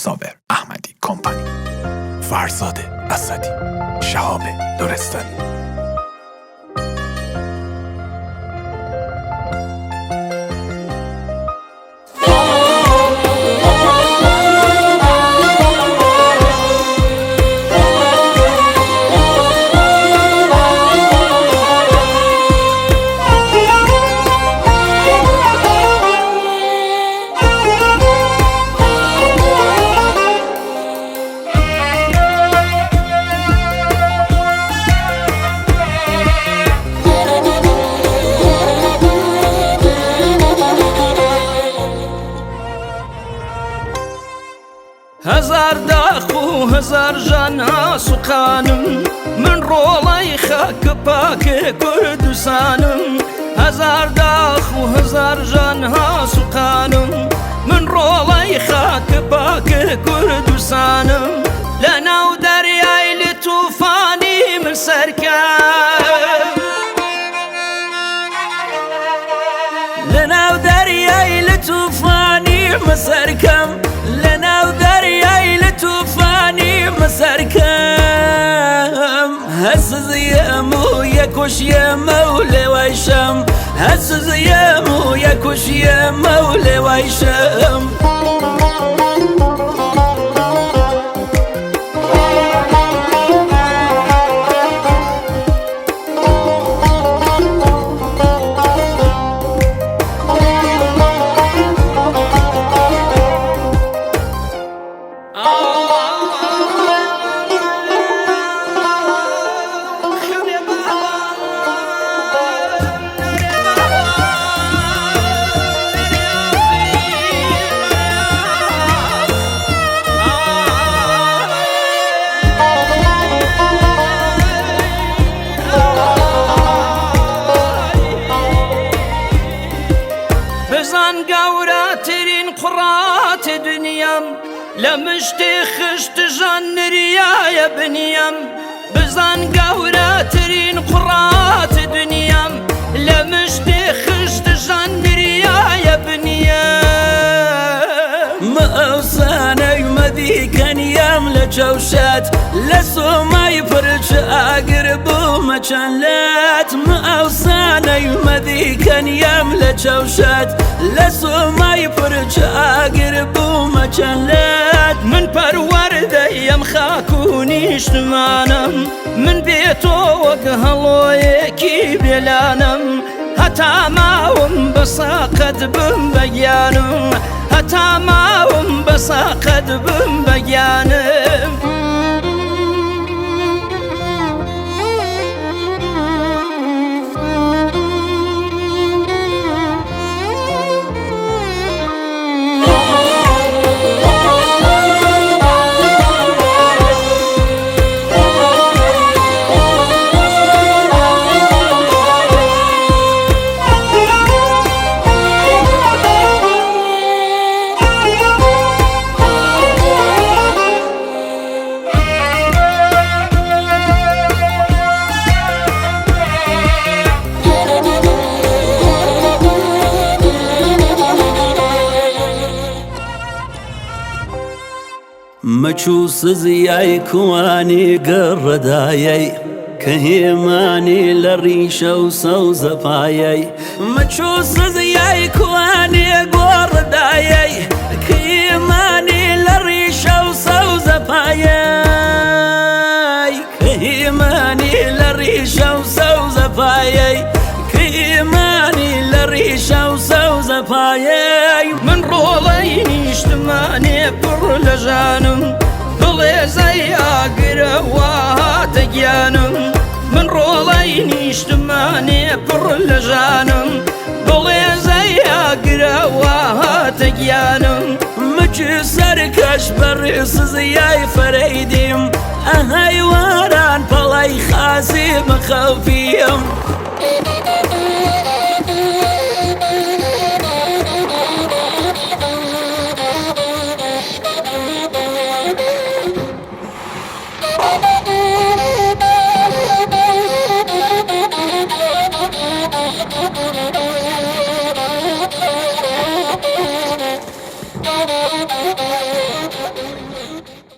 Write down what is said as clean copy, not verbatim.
صابر احمدی کمپانی، فرزاد اسدی، شهاب لرستانی. هزار داخ و هزار جانا سوقانم، من ڕۆڵەی خاک پاک کوردستانم. هزار داخ و هزار جانها سوقانم، من ڕۆڵەی خاک پاک کوردستانم. لەناو دەریای لە تووفانی من سەرکەم، لەناو دەریای لە تووفانی من سەرکەم، لەناو دەریای لە تووفانی من سەرکەم. هەسزیم و یەکوشیەمە و لێوای شەم، هەسزیم و یەکوشیەمە و لێوای شەم. بزان گەورەترین قوڕات دنیام، لە مشتی خشت ژەنریایە بنیام. بزان گەورەترین قوڕات دنیام، لە مشتی خشت ژەنریایە بنیام. ئەوسانەی مەدیکەنیام لە چەوشەت، لە سۆمای پرچ ئاگر بوومە چەند لات. ئەوسانەی مەدیکەنیام لە چەوشەت، لە سۆمای پرچ ئاگر بوومە چەند لات. من پەروەردەی خاک و نیشتمانم، من بێتۆ وەک هەڵۆیەکی بێلانم. هەتا ماوم بە ساقەت بم بەگیانم، هەتا ماوم بە ساقەت بم بەگیانم. مەچوو سزیای کوانی گەڕەدایەی، کە هێمانی لە ڕیشە و سەوزە پایەی. مەچوو سزیای کوانی گۆڕەدایەی، کە هێمانی لە ڕیشە و سەوزە پایەی. کە هێمانی لە ڕیشە و سەوزە پایەی، کە هێمانی لە ڕیشە و سەوزە پایەی. من ڕۆڵەی نیشتمانێ پڕ لە ژانم، بڵێزەی ئاگرەوە هاتە گیانم. من ڕۆڵەی نیشتمانێ پڕ لە ژانم، بڵێزەی ئاگرەوە هاتە گیانم. مچ سەرکەش بەڕێ سزیای فەرەیدیم، ئەهەی واران پەڵەی خازی بەخەوفیم.